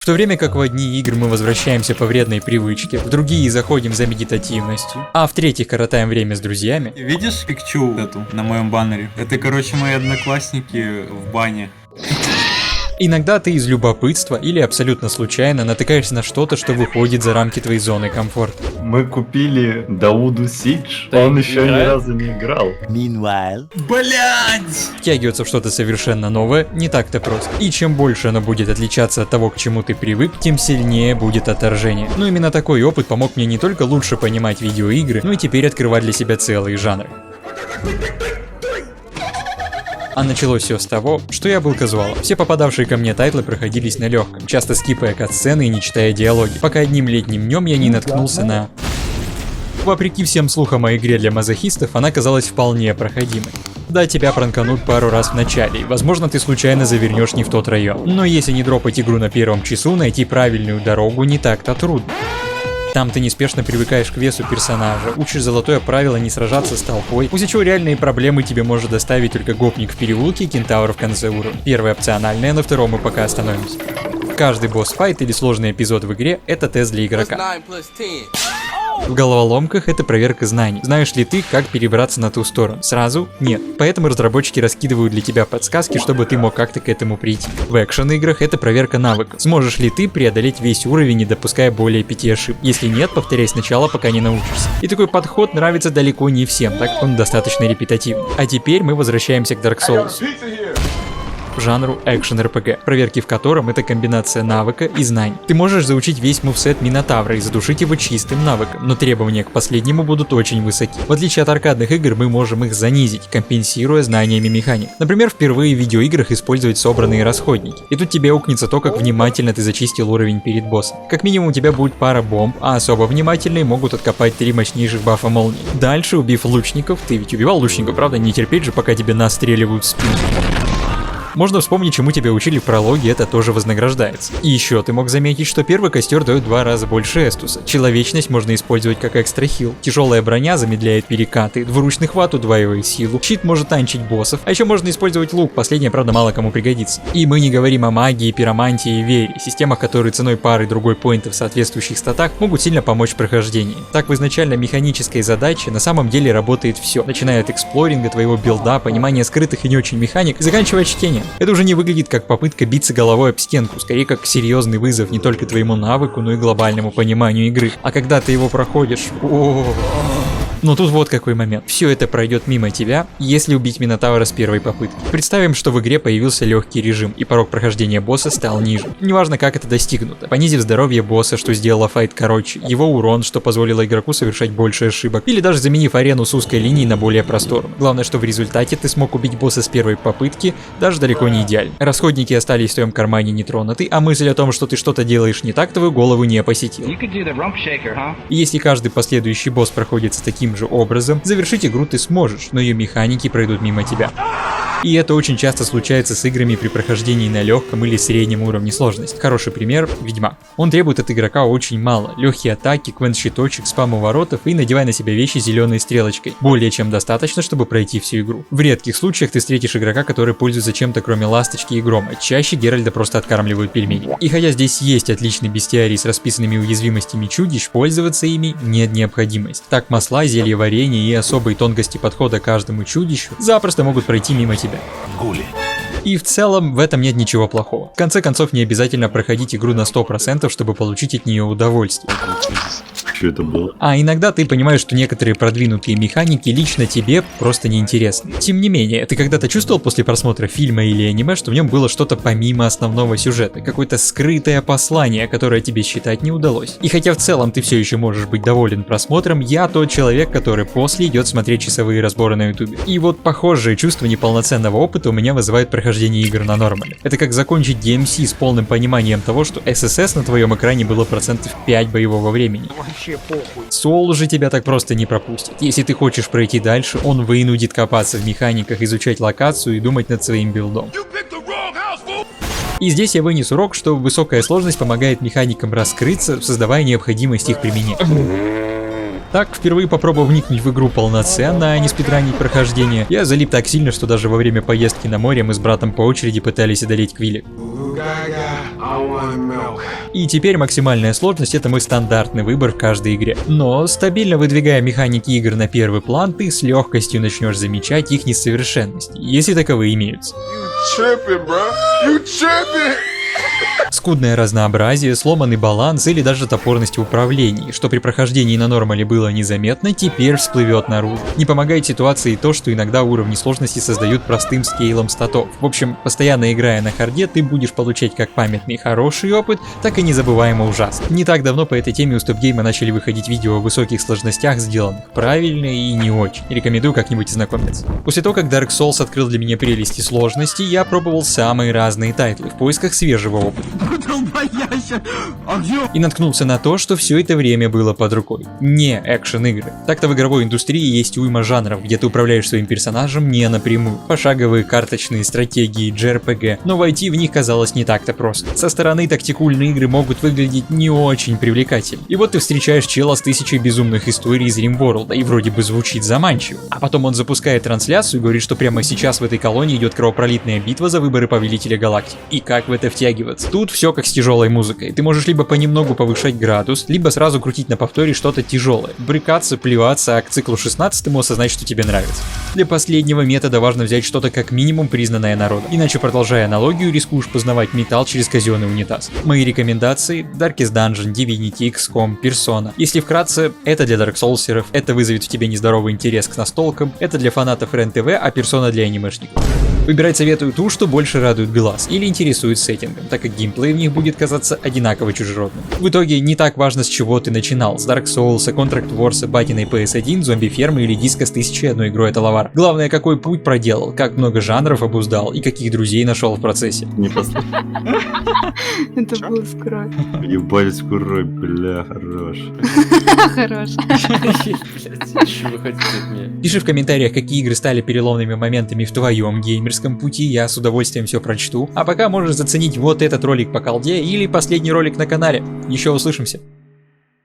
то время как в одни игры мы возвращаемся по вредной привычке, в другие заходим за медитативностью, а в третьих коротаем время с друзьями. Видишь пикчу эту на моем баннере? Это, короче, мои одноклассники в бане. Иногда ты из любопытства или абсолютно случайно натыкаешься на что-то, что выходит за рамки твоей зоны комфорта. Мы купили Дауду Сидж, он еще ни разу не играл. Блядь! Втягиваться в что-то совершенно новое не так-то просто. И чем больше оно будет отличаться от того, к чему ты привык, тем сильнее будет отторжение. Но именно такой опыт помог мне не только лучше понимать видеоигры, но и теперь открывать для себя целые жанры. А началось все с того, что я был казуалом. Все попадавшие ко мне тайтлы проходились на легком, часто скипая катсцены и не читая диалоги, пока одним летним днем я не наткнулся на... Вопреки всем слухам о игре для мазохистов, она казалась вполне проходимой. Да, тебя пранканут пару раз в начале, и возможно ты случайно завернешь не в тот район. Но если не дропать игру на первом часу, найти правильную дорогу не так-то трудно. Там ты неспешно привыкаешь к весу персонажа, учишь золотое правило не сражаться с толпой, после чего реальные проблемы тебе может доставить только гопник в переулке и кентавр в конце уровня. Первое опциональное, на втором мы пока остановимся. Каждый босс-файт или сложный эпизод в игре — это тест для игрока. В головоломках это проверка знаний. Знаешь ли ты, как перебраться на ту сторону? Сразу? Нет. Поэтому разработчики раскидывают для тебя подсказки, чтобы ты мог как-то к этому прийти. В экшен-играх это проверка навыков. Сможешь ли ты преодолеть весь уровень, не допуская более 5 ошибок? Если нет, повторяй сначала, пока не научишься. И такой подход нравится далеко не всем, так как он достаточно репетативный. А теперь мы возвращаемся к Dark Souls. Жанру экшен-РПГ, проверки в котором это комбинация навыка и знаний. Ты можешь заучить весь мувсет Минотавра и задушить его чистым навыком, но требования к последнему будут очень высоки. В отличие от аркадных игр, мы можем их занизить, компенсируя знаниями механик. Например, впервые в видеоиграх использовать собранные расходники. И тут тебе укнется то, как внимательно ты зачистил уровень перед боссом. Как минимум у тебя будет пара бомб, а особо внимательные могут откопать 3 мощнейших бафа молнии. Дальше, убив лучников, ты ведь убивал лучников, правда? Не терпеть же, пока тебе настреливают в спину. Можно вспомнить, чему тебя учили в прологе, это тоже вознаграждается. И еще ты мог заметить, что первый костер дает 2 раза больше эстуса. Человечность можно использовать как экстра хил. Тяжелая броня замедляет перекаты, двуручный хват удваивает силу, щит может танчить боссов, а еще можно использовать лук, последнее, правда, мало кому пригодится. И мы не говорим о магии, пиромантии и вере, системах, которые ценой пары другой поинтов в соответствующих статах могут сильно помочь в прохождении. Так в изначально механической задаче на самом деле работает все, начиная от эксплоринга, твоего билда, понимания скрытых и не очень механик, и заканчивая чтением. Это уже не выглядит как попытка биться головой об стенку, скорее как серьезный вызов не только твоему навыку, но и глобальному пониманию игры. А когда ты его проходишь, но тут вот какой момент. Все это пройдет мимо тебя, если убить Минотавра с первой попытки. Представим, что в игре появился легкий режим, и порог прохождения босса стал ниже. Неважно, как это достигнуто. Понизив здоровье босса, что сделало файт короче, его урон, что позволило игроку совершать больше ошибок, или даже заменив арену с узкой линией на более просторную. Главное, что в результате ты смог убить босса с первой попытки, даже далеко не идеально. Расходники остались в твоем кармане нетронуты, а мысль о том, что ты что-то делаешь не так, твою голову не посетила. И если каждый последующий босс проходится таким же образом, завершить игру ты сможешь, но ее механики пройдут мимо тебя. И это очень часто случается с играми при прохождении на легком или среднем уровне сложности. Хороший пример — Ведьмак. Он требует от игрока очень мало. Легкие атаки, квест-щиточек, спам уворотов и надевай на себя вещи зеленой стрелочкой. Более чем достаточно, чтобы пройти всю игру. В редких случаях ты встретишь игрока, который пользуется чем-то кроме ласточки и грома. Чаще Геральда просто откармливают пельмени. И хотя здесь есть отличный бестиарий с расписанными уязвимостями чудищ, пользоваться ими нет необходимости. Так масла, зелье варенья и особые тонкости подхода к каждому чудищу запросто могут пройти мимо тебя. Гули. И в целом в этом нет ничего плохого. В конце концов, не обязательно проходить игру на 100%, чтобы получить от нее удовольствие. Что это было? А иногда ты понимаешь, что некоторые продвинутые механики лично тебе просто неинтересны. Тем не менее, ты когда-то чувствовал после просмотра фильма или аниме, что в нем было что-то помимо основного сюжета, какое-то скрытое послание, которое тебе считать не удалось. И хотя в целом ты все еще можешь быть доволен просмотром, я тот человек, который после идет смотреть часовые разборы на ютубе. И вот похожее чувство неполноценного опыта у меня вызывает прохождение игр на нормале. Это как закончить DMC с полным пониманием того, что SSS на твоем экране было 5% боевого времени. Soul же тебя так просто не пропустит. Если ты хочешь пройти дальше, он вынудит копаться в механиках, изучать локацию и думать над своим билдом. И здесь я вынес урок, что высокая сложность помогает механикам раскрыться, создавая необходимость их применения. Так, впервые попробовав вникнуть в игру полноценно, а не спидранить прохождение, я залип так сильно, что даже во время поездки на море мы с братом по очереди пытались одолеть Квилли. И теперь максимальная сложность — это мой стандартный выбор в каждой игре. Но стабильно выдвигая механики игр на первый план, ты с легкостью начнешь замечать их несовершенности, если таковые имеются. Скудное разнообразие, сломанный баланс или даже топорность в управлении, что при прохождении на нормале было незаметно, теперь всплывет наружу. Не помогает ситуации и то, что иногда уровни сложности создают простым скейлом статов. В общем, постоянно играя на харде, ты будешь получать как памятный хороший опыт, так и незабываемо ужасный. Не так давно по этой теме у StopGame начали выходить видео о высоких сложностях, сделанных правильно и не очень. Рекомендую как-нибудь ознакомиться. После того, как Dark Souls открыл для меня прелести сложности, я пробовал самые разные тайтлы в поисках свежего опыта. И наткнулся на то, что все это время было под рукой. Не экшен игры. Так-то в игровой индустрии есть уйма жанров, где ты управляешь своим персонажем не напрямую. Пошаговые карточные стратегии, JRPG, но войти в них казалось не так-то просто. Со стороны тактикульные игры могут выглядеть не очень привлекательно. И вот ты встречаешь чела с 1000 безумных историй из RimWorld, и вроде бы звучит заманчиво. А потом он запускает трансляцию и говорит, что прямо сейчас в этой колонии идет кровопролитная битва за выборы Повелителя Галактик. И как в это втягиваться? Тут все как с тяжелой музыкой. Ты можешь либо понемногу повышать градус, либо сразу крутить на повторе что-то тяжелое. Брыкаться, плеваться, а к циклу 16-му осознать, что тебе нравится. Для последнего метода важно взять что-то как минимум признанное народом. Иначе, продолжая аналогию, рискуешь познавать металл через казенный унитаз. Мои рекомендации: Darkest Dungeon, Divinity, XCOM, Persona. Если вкратце, это для Dark Soulsеров, это вызовет в тебе нездоровый интерес к настолкам, это для фанатов РЕН-ТВ, а Persona для анимешников. Выбирать советую ту, что больше радует глаз или интересует сеттингом, так как геймплей в них будет казаться одинаково чужеродным. В итоге не так важно, с чего ты начинал: с Dark Souls, Contract Wars, Батиной PS1, зомби-фермы или диска с 1001 игрой от Алавар. Главное, какой путь проделал, как много жанров обуздал и каких друзей нашел в процессе. Не послушай. Это был скрой. Ебать, скурой, бля, хорош. Хорош. Блять, что вы хотите от меня? Пиши в комментариях, какие игры стали переломными моментами в твоем геймерском пути, я с удовольствием все прочту. А пока можешь заценить вот этот ролик по колде или последний ролик на канале. Еще услышимся.